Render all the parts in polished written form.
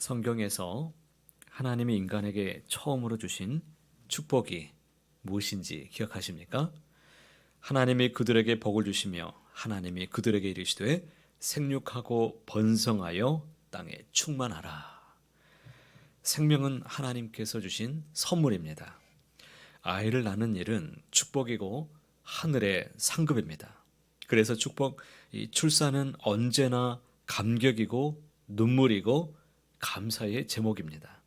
성경에서 하나님이 인간에게 처음으로 주신 축복이 무엇인지 기억하십니까? 하나님이 그들에게 복을 주시며 하나님이 그들에게 이르시되 생육하고 번성하여 땅에 충만하라. 생명은 하나님께서 주신 선물입니다. 아이를 낳는 일은 축복이고 하늘의 상급입니다. 그래서 이 출산은 언제나 감격이고 눈물이고 감사의 제목입니다.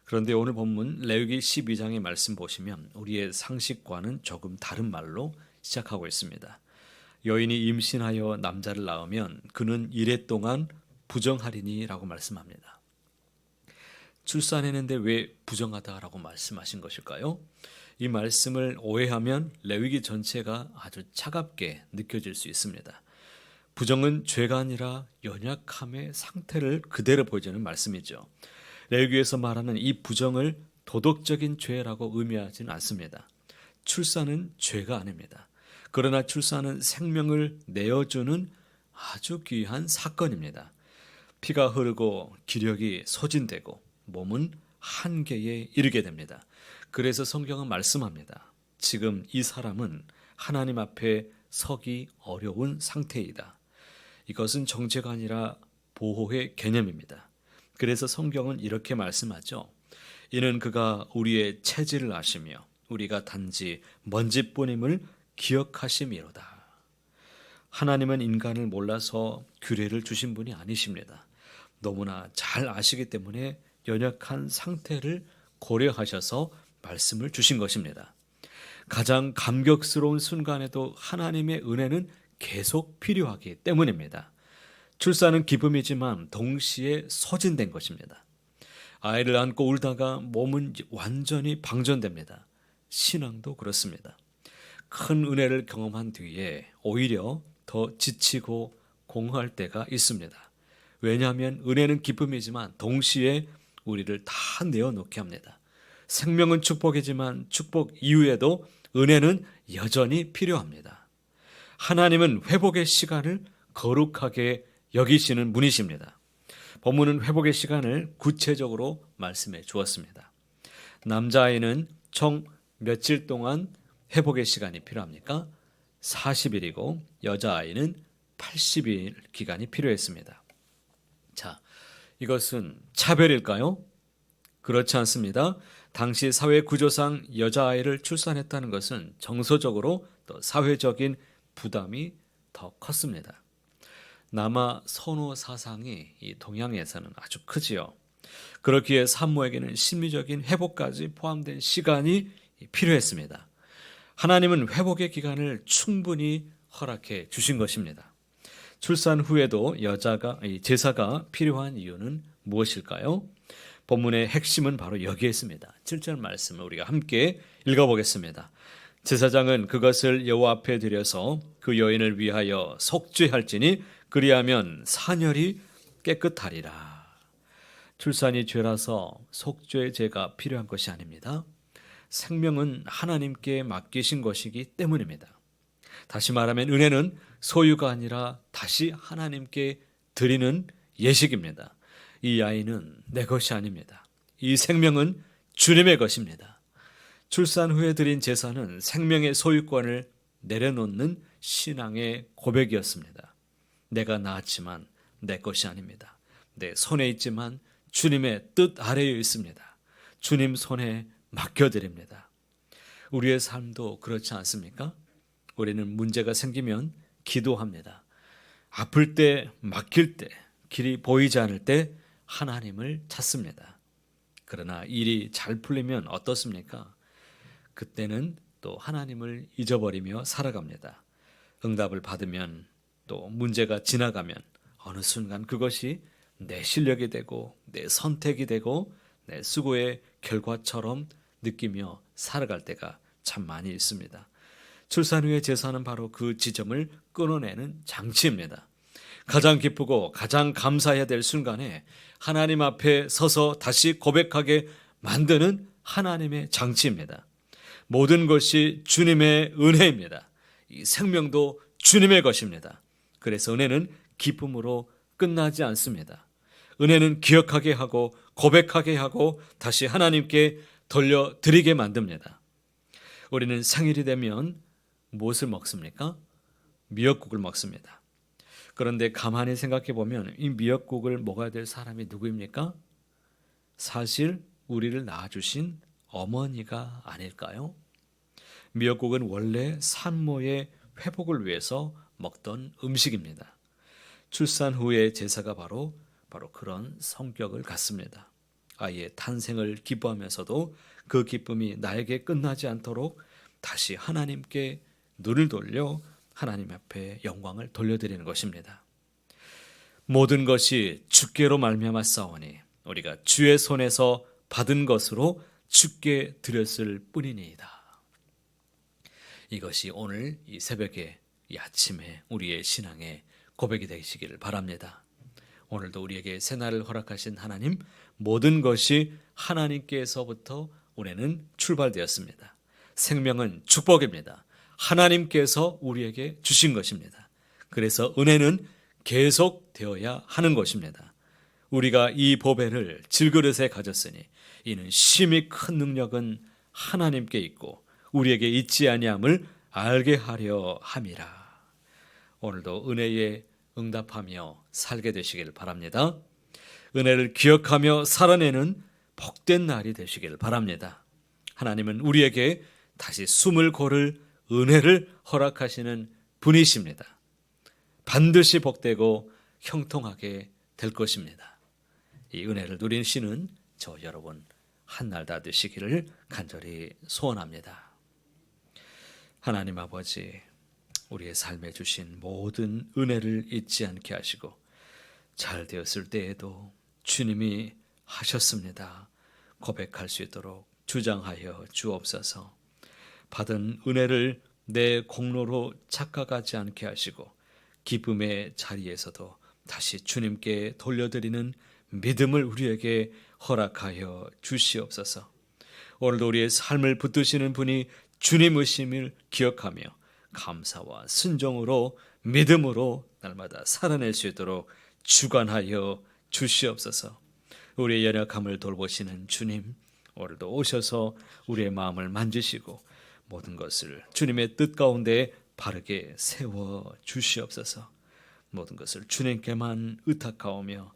그런데 오늘 본문 레위기 12장의 말씀 보시면 우리의 상식과는 조금 다른 말로 시작하고 있습니다. 여인이 임신하여 남자를 낳으면 그는 이래 동안 부정하리니 라고 말씀합니다. 출산했는데 왜 부정하다라고 말씀하신 것일까요? 이 말씀을 오해하면 레위기 전체가 아주 차갑게 느껴질 수 있습니다. 부정은 죄가 아니라 연약함의 상태를 그대로 보여주는 말씀이죠. 레위기에서 말하는 이 부정을 도덕적인 죄라고 의미하지는 않습니다. 출산은 죄가 아닙니다. 그러나 출산은 생명을 내어주는 아주 귀한 사건입니다. 피가 흐르고 기력이 소진되고 몸은 한계에 이르게 됩니다. 그래서 성경은 말씀합니다. 지금 이 사람은 하나님 앞에 서기 어려운 상태이다. 이것은 정죄가 아니라 보호의 개념입니다. 그래서 성경은 이렇게 말씀하죠. 이는 그가 우리의 체질을 아시며 우리가 단지 먼지뿐임을 기억하심이로다. 하나님은 인간을 몰라서 규례를 주신 분이 아니십니다. 너무나 잘 아시기 때문에 연약한 상태를 고려하셔서 말씀을 주신 것입니다. 가장 감격스러운 순간에도 하나님의 은혜는 계속 필요하기 때문입니다. 출산은 기쁨이지만 동시에 소진된 것입니다. 아이를 안고 울다가 몸은 완전히 방전됩니다. 신앙도 그렇습니다. 큰 은혜를 경험한 뒤에 오히려 더 지치고 공허할 때가 있습니다. 왜냐하면 은혜는 기쁨이지만 동시에 우리를 다 내어놓게 합니다. 생명은 축복이지만 축복 이후에도 은혜는 여전히 필요합니다. 하나님은 회복의 시간을 거룩하게 여기시는 분이십니다. 본문은 회복의 시간을 구체적으로 말씀해 주었습니다. 남자아이는 총 며칠 동안 회복의 시간이 필요합니까? 40일이고 여자아이는 80일 기간이 필요했습니다. 자, 이것은 차별일까요? 그렇지 않습니다. 당시 사회 구조상 여자아이를 출산했다는 것은 정서적으로 또 사회적인 부담이 더 컸습니다. 남아 선호 사상이 이 동양에서는 아주 크지요. 그렇기에 산모에게는 심리적인 회복까지 포함된 시간이 필요했습니다. 하나님은 회복의 기간을 충분히 허락해 주신 것입니다. 출산 후에도 제사가 필요한 이유는 무엇일까요? 본문의 핵심은 바로 여기에 있습니다. 7절 말씀을 우리가 함께 읽어보겠습니다. 제사장은 그것을 여호와 앞에 드려서 그 여인을 위하여 속죄할지니 그리하면 산열이 깨끗하리라. 출산이 죄라서 속죄 제가 필요한 것이 아닙니다. 생명은 하나님께 맡기신 것이기 때문입니다. 다시 말하면 은혜는 소유가 아니라 다시 하나님께 드리는 예식입니다. 이 아이는 내 것이 아닙니다. 이 생명은 주님의 것입니다. 출산 후에 드린 제사는 생명의 소유권을 내려놓는 신앙의 고백이었습니다. 내가 낳았지만 내 것이 아닙니다. 내 손에 있지만 주님의 뜻 아래에 있습니다. 주님 손에 맡겨드립니다. 우리의 삶도 그렇지 않습니까? 우리는 문제가 생기면 기도합니다. 아플 때, 막힐 때, 길이 보이지 않을 때 하나님을 찾습니다. 그러나 일이 잘 풀리면 어떻습니까? 그때는 또 하나님을 잊어버리며 살아갑니다. 응답을 받으면 또 문제가 지나가면 어느 순간 그것이 내 실력이 되고 내 선택이 되고 내 수고의 결과처럼 느끼며 살아갈 때가 참 많이 있습니다. 출산 후의 제사는 바로 그 지점을 끊어내는 장치입니다. 가장 기쁘고 가장 감사해야 될 순간에 하나님 앞에 서서 다시 고백하게 만드는 하나님의 장치입니다. 모든 것이 주님의 은혜입니다. 이 생명도 주님의 것입니다. 그래서 은혜는 기쁨으로 끝나지 않습니다. 은혜는 기억하게 하고 고백하게 하고 다시 하나님께 돌려드리게 만듭니다. 우리는 생일이 되면 무엇을 먹습니까? 미역국을 먹습니다. 그런데 가만히 생각해 보면 이 미역국을 먹어야 될 사람이 누구입니까? 사실 우리를 낳아주신 어머니가 아닐까요? 미역국은 원래 산모의 회복을 위해서 먹던 음식입니다. 출산 후의 제사가 바로 그런 성격을 갖습니다. 아이의 탄생을 기뻐하면서도 그 기쁨이 나에게 끝나지 않도록 다시 하나님께 눈을 돌려 하나님 앞에 영광을 돌려드리는 것입니다. 모든 것이 주께로 말미암아 싸우니 우리가 주의 손에서 받은 것으로 주께 드렸을 뿐이니이다. 이것이 오늘 이 새벽에 이 아침에 우리의 신앙의 고백이 되시기를 바랍니다. 오늘도 우리에게 새날을 허락하신 하나님, 모든 것이 하나님께서부터 우리는 출발되었습니다. 생명은 축복입니다. 하나님께서 우리에게 주신 것입니다. 그래서 은혜는 계속되어야 하는 것입니다. 우리가 이 보배를 질그릇에 가졌으니 이는 심히 큰 능력은 하나님께 있고 우리에게 있지 아니함을 알게 하려 함이라. 오늘도 은혜에 응답하며 살게 되시길 바랍니다. 은혜를 기억하며 살아내는 복된 날이 되시길 바랍니다. 하나님은 우리에게 다시 숨을 고를 은혜를 허락하시는 분이십니다. 반드시 복되고 형통하게 될 것입니다. 이 은혜를 누리시는 저 여러분 한날 다 되시기를 간절히 소원합니다. 하나님 아버지, 우리의 삶에 주신 모든 은혜를 잊지 않게 하시고 잘 되었을 때에도 주님이 하셨습니다. 고백할 수 있도록 주장하여 주옵소서. 받은 은혜를 내 공로로 착각하지 않게 하시고 기쁨의 자리에서도 다시 주님께 돌려드리는 믿음을 우리에게 허락하여 주시옵소서. 오늘도 우리의 삶을 붙드시는 분이 주님이심을 기억하며 감사와 순종으로 믿음으로 날마다 살아낼 수 있도록 주관하여 주시옵소서. 우리의 연약함을 돌보시는 주님, 오늘도 오셔서 우리의 마음을 만지시고 모든 것을 주님의 뜻 가운데 바르게 세워 주시옵소서. 모든 것을 주님께만 의탁하오며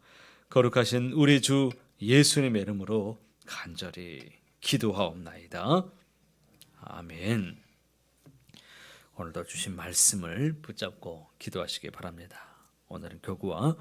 거룩하신 우리 주 예수님의 이름으로 간절히 기도하옵나이다. 아멘. 오늘도 주신 말씀을 붙잡고 기도하시기 바랍니다. 오늘은 교구와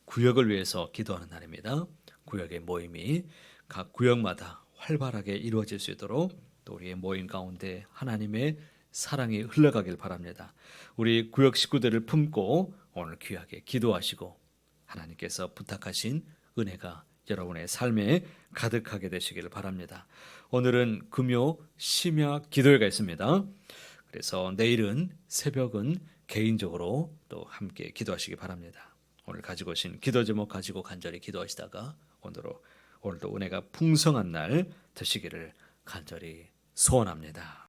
구역을 위해서 기도하는 날입니다. 구역의 모임이 각 구역마다 활발하게 이루어질 수 있도록 또 우리의 모임 가운데 하나님의 사랑이 흘러가길 바랍니다. 우리 구역 식구들을 품고 오늘 귀하게 기도하시고 하나님께서 부탁하신 은혜가 여러분의 삶에 가득하게 되시기를 바랍니다. 오늘은 금요 심야 기도회가 있습니다. 그래서 내일은 새벽은 개인적으로 또 함께 기도하시기 바랍니다. 오늘 가지고 오신 기도 제목 가지고 간절히 기도하시다가 오늘도 은혜가 풍성한 날 되시기를 간절히 소원합니다.